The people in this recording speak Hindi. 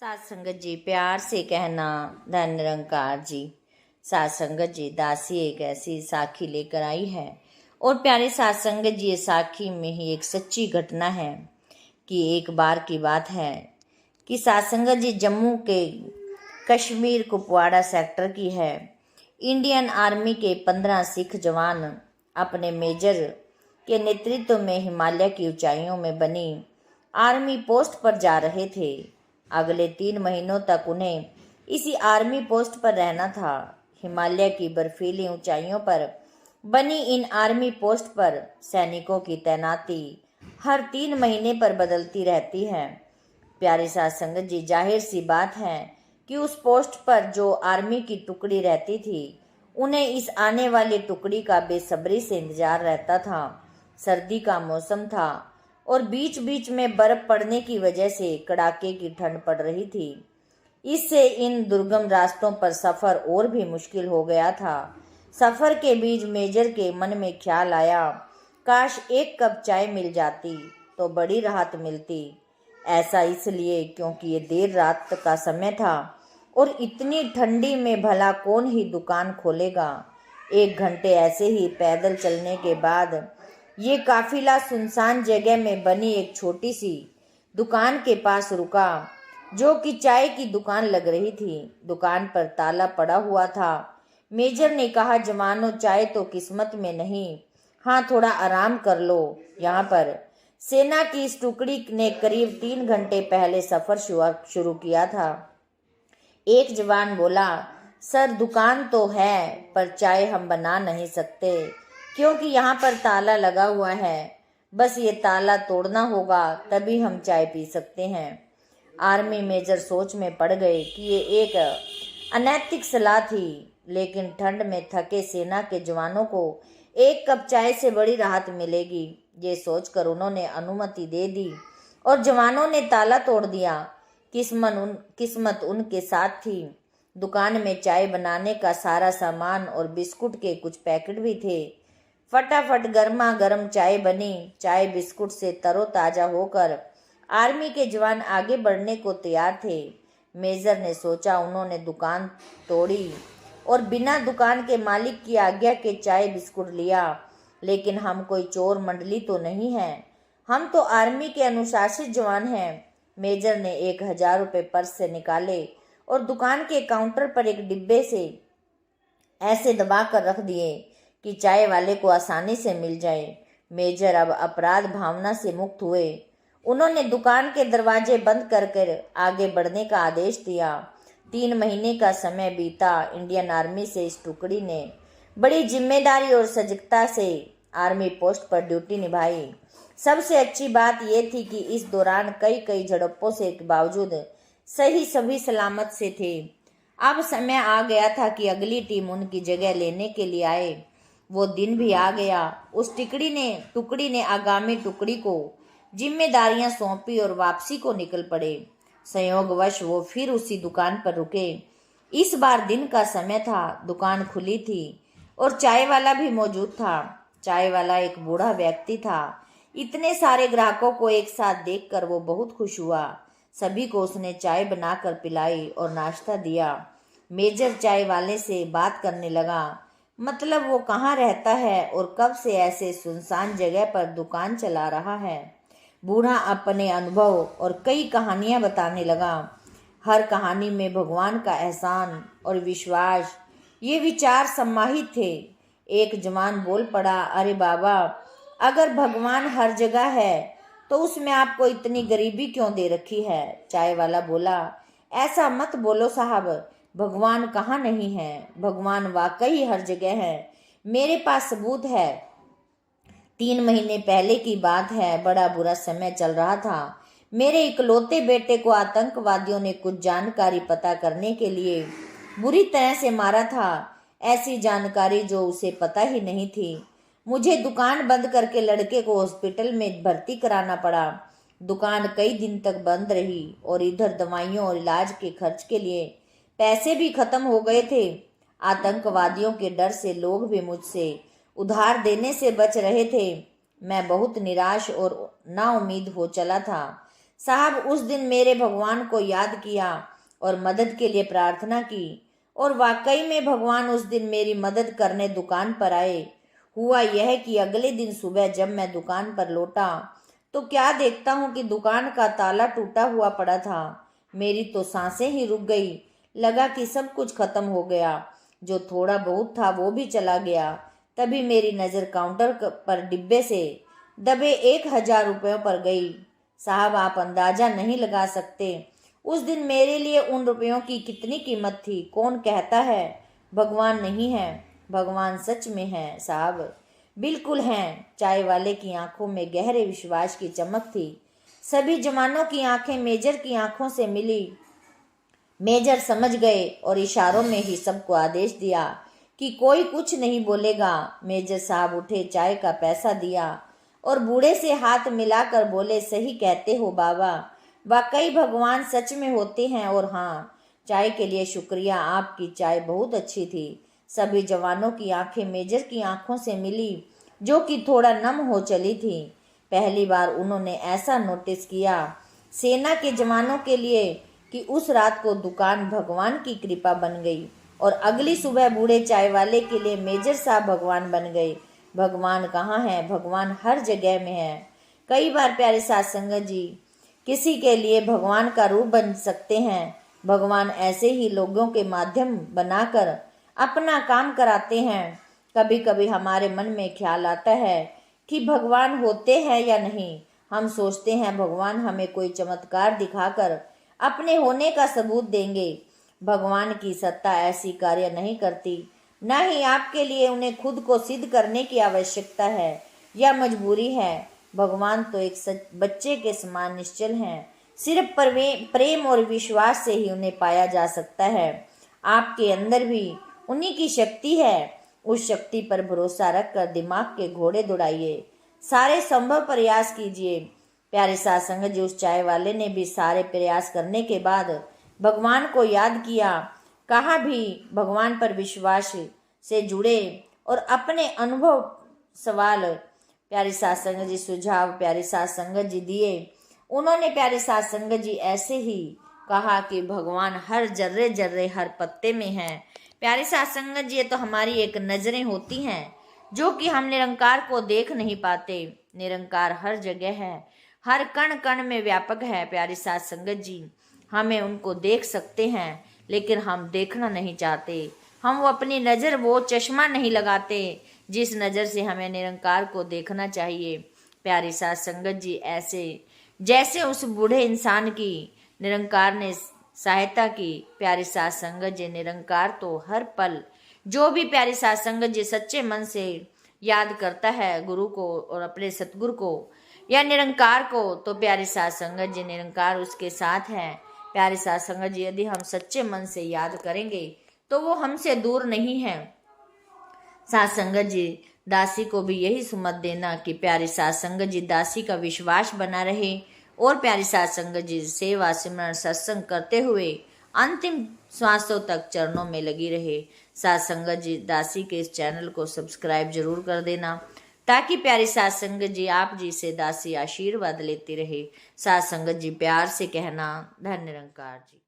सात संगत जी, प्यार से कहना धन निरंकार जी। सात संगत जी, दासी एक ऐसी साखी लेकर आई है। और प्यारे सात संगत जी, ये साखी में ही एक सच्ची घटना है कि एक बार की बात है कि सात संगत जी जम्मू के कश्मीर कुपवाड़ा सेक्टर की है। इंडियन आर्मी के 15 सिख जवान अपने मेजर के नेतृत्व में हिमालय की ऊंचाइयों में बनी आर्मी पोस्ट पर जा रहे थे। अगले 3 महीनों तक उन्हें इसी आर्मी पोस्ट पर रहना था। हिमालय की बर्फीली ऊंचाइयों पर बनी इन आर्मी पोस्ट पर सैनिकों की तैनाती हर 3 महीने पर बदलती रहती है। प्यारे साथ संगत जी, जाहिर सी बात है कि उस पोस्ट पर जो आर्मी की टुकड़ी रहती थी, उन्हें इस आने वाली टुकड़ी का बेसब्री से इंतजार रहता था। सर्दी का मौसम था और बीच बीच में बर्फ पड़ने की वजह से कड़ाके की ठंड पड़ रही थी। इससे इन दुर्गम रास्तों पर सफ़र और भी मुश्किल हो गया था। सफ़र के बीच मेजर के मन में ख्याल आया, काश एक कप चाय मिल जाती तो बड़ी राहत मिलती। ऐसा इसलिए क्योंकि ये देर रात का समय था और इतनी ठंडी में भला कौन ही दुकान खोलेगा। 1 घंटे ऐसे ही पैदल चलने के बाद ये काफिला सुनसान जगह में बनी एक छोटी सी दुकान के पास रुका, जो कि चाय की दुकान लग रही थी। दुकान पर ताला पड़ा हुआ था। मेजर ने कहा, जवानों, चाय तो किस्मत में नहीं, हाँ थोड़ा आराम कर लो यहाँ पर। सेना की इस टुकड़ी ने करीब 3 घंटे पहले सफर शुरू किया था। एक जवान बोला, सर दुकान तो है पर चाय हम बना नहीं सकते क्योंकि यहाँ पर ताला लगा हुआ है। बस ये ताला तोड़ना होगा तभी हम चाय पी सकते हैं। आर्मी मेजर सोच में पड़ गए कि ये एक अनैतिक सलाह थी, लेकिन ठंड में थके सेना के जवानों को 1 कप चाय से बड़ी राहत मिलेगी। ये सोचकर उन्होंने अनुमति दे दी और जवानों ने ताला तोड़ दिया। किस्मत उनके साथ थी। दुकान में चाय बनाने का सारा सामान और बिस्कुट के कुछ पैकेट भी थे। फटाफट गर्मा गर्म चाय बनी। चाय बिस्कुट से तरोताजा होकर आर्मी के जवान आगे बढ़ने को तैयार थे। मेजर ने सोचा, उन्होंने दुकान तोड़ी और बिना दुकान के मालिक की आज्ञा के चाय बिस्कुट लिया। लेकिन हम कोई चोर मंडली तो नहीं है, हम तो आर्मी के अनुशासित जवान हैं। मेजर ने 1000 रुपये पर्स से निकाले और दुकान के काउंटर पर एक डिब्बे से ऐसे दबा कर रख दिए कि चाय वाले को आसानी से मिल जाए। मेजर अब अपराध भावना से मुक्त हुए। उन्होंने दुकान के दरवाजे बंद कर आगे बढ़ने का आदेश दिया। 3 महीने का समय बीता। इंडियन आर्मी से इस टुकड़ी ने बड़ी जिम्मेदारी और सजगता से आर्मी पोस्ट पर ड्यूटी निभाई। सबसे अच्छी बात यह थी कि इस दौरान कई झड़पों से के बावजूद सभी सलामत से थे। अब समय आ गया था कि अगली टीम उनकी जगह लेने के लिए आए। वो दिन भी आ गया। उस टुकड़ी ने आगामी टुकड़ी को जिम्मेदारियां सौंपी और वापसी को निकल पड़े। संयोगवश वो फिर उसी दुकान पर रुके। इस बार दिन का समय था। दुकान खुली थी और चाय वाला भी मौजूद था। चाय वाला एक बूढ़ा व्यक्ति था। इतने सारे ग्राहकों को एक साथ देखकर वो बहुत खुश हुआ। सभी को उसने चाय बनाकर पिलाई और नाश्ता दिया। मेजर चाय वाले से बात करने लगा, मतलब वो कहाँ रहता है और कब से ऐसे सुनसान जगह पर दुकान चला रहा है। बूढ़ा अपने अनुभव और कई कहानियां बताने लगा। हर कहानी में भगवान का एहसान और विश्वास, ये विचार समाहित थे। एक जवान बोल पड़ा, अरे बाबा, अगर भगवान हर जगह है तो उसमें आपको इतनी गरीबी क्यों दे रखी है। चाय वाला बोला, ऐसा मत बोलो साहब, भगवान कहाँ नहीं है, भगवान वाकई हर जगह है। मेरे पास सबूत है। 3 महीने पहले की बात है। बड़ा बुरा समय चल रहा था। मेरे इकलौते बेटे को आतंकवादियों ने कुछ जानकारी पता करने के लिए बुरी तरह से मारा था। ऐसी जानकारी जो उसे पता ही नहीं थी। मुझे दुकान बंद करके लड़के को हॉस्पिटल में भर्ती कराना पड़ा। दुकान कई दिन तक बंद रही और इधर दवाइयों और इलाज के खर्च के लिए पैसे भी खत्म हो गए थे। आतंकवादियों के डर से लोग भी मुझसे उधार देने से बच रहे थे। मैं बहुत निराश और नाउम्मीद हो चला था। साहब उस दिन मेरे भगवान को याद किया और मदद के लिए प्रार्थना की, और वाकई में भगवान उस दिन मेरी मदद करने दुकान पर आए। हुआ यह कि अगले दिन सुबह जब मैं दुकान पर लौटा तो क्या देखता हूँ कि दुकान का ताला टूटा हुआ पड़ा था। मेरी तो सांसें ही रुक गई। लगा कि सब कुछ खत्म हो गया, जो थोड़ा बहुत था वो भी चला गया। तभी मेरी नज़र काउंटर पर डिब्बे से दबे 1000 रुपयों पर गई। साहब आप अंदाजा नहीं लगा सकते उस दिन मेरे लिए उन रुपयों की कितनी कीमत थी। कौन कहता है भगवान नहीं है, भगवान सच में है साहब, बिल्कुल हैं। चाय वाले की आंखों में गहरे विश्वास की चमक थी। सभी जवानों की आंखें मेजर की आंखों से मिली। मेजर समझ गए और इशारों में ही सबको आदेश दिया कि कोई कुछ नहीं बोलेगा। मेजर साहब उठे, चाय का पैसा दिया और बूढ़े से हाथ मिलाकर बोले, सही कहते हो बाबा, वाकई भगवान सच में होते हैं। और हाँ, चाय के लिए शुक्रिया, आपकी चाय बहुत अच्छी थी। सभी जवानों की आंखें मेजर की आंखों से मिली, जो कि थोड़ा नम हो चली थी। पहली बार उन्होंने ऐसा नोटिस किया सेना के जवानों के लिए कि उस रात को दुकान भगवान की कृपा बन गई और अगली सुबह बूढ़े चाय वाले के लिए मेजर साहब भगवान बन गए। भगवान कहाँ है? भगवान हर जगह में है। कई बार प्यारे साथ संगत जी किसी के लिए भगवान का रूप बन सकते हैं। भगवान ऐसे ही लोगों के माध्यम बनाकर अपना काम कराते हैं। कभी कभी हमारे मन में ख्याल आता है कि भगवान होते हैं या नहीं। हम सोचते हैं भगवान हमें कोई चमत्कार दिखाकर अपने होने का सबूत देंगे। भगवान की सत्ता ऐसी कार्य नहीं करती, न ही आपके लिए उन्हें खुद को सिद्ध करने की आवश्यकता है या मजबूरी है। भगवान तो एक बच्चे के समान निश्चल हैं। सिर्फ प्रेम और विश्वास से ही उन्हें पाया जा सकता है। आपके अंदर भी उन्हीं की शक्ति है। उस शक्ति पर भरोसा रखकर दिमाग के घोड़े दौड़ाइए, सारे संभव प्रयास कीजिए। प्यारे साथ संगत जी, उस चाय वाले ने भी सारे प्रयास करने के बाद भगवान को याद किया। कहा भी भगवान पर विश्वास से जुड़े और अपने अनुभव सवाल प्यारे साथ संगत जी सुझाव प्यारे साथ संगत जी दिए। उन्होंने प्यारे साथ संगत जी ऐसे ही कहा कि भगवान हर जर्रे जर्रे हर पत्ते में है। प्यारे साथ संगत जी, ये तो हमारी एक नजरें होती हैं जो कि हम निरंकार को देख नहीं पाते। निरंकार हर जगह है, हर कण कण में व्यापक है। प्यारे साथ संगत जी, हमें उनको देख सकते हैं लेकिन हम देखना नहीं चाहते। हम वो अपनी नज़र वो चश्मा नहीं लगाते जिस नज़र से हमें निरंकार को देखना चाहिए। प्यारे साथ संगत जी, ऐसे जैसे उस बूढ़े इंसान की निरंकार ने सहायता की। प्यारे साथ संगत जी, निरंकार तो हर पल जो भी प्यारे साथ संगत जी सच्चे मन से याद करता है गुरु को और अपने सतगुरु को या निरंकार को, तो प्यारे साथ संगत जी निरंकार उसके साथ है। प्यारे साथ संगत जी, यदि हम सच्चे मन से याद करेंगे तो वो हमसे दूर नहीं है। साथ संगत जी, दासी को भी यही सुमत देना कि प्यारे साथ संगत जी दासी का विश्वास बना रहे और प्यारे साथ संगत जी सेवा सिमरन सत्संग करते हुए अंतिम श्वासों तक चरणों में लगी रहे। साथ संगत जी, दासी के इस चैनल को सब्सक्राइब जरूर कर देना ताकि प्यारे साथ संगत जी आप जी से दासी आशीर्वाद लेती रहे। साथ संगत जी, प्यार से कहना, धन्य निरंकार जी।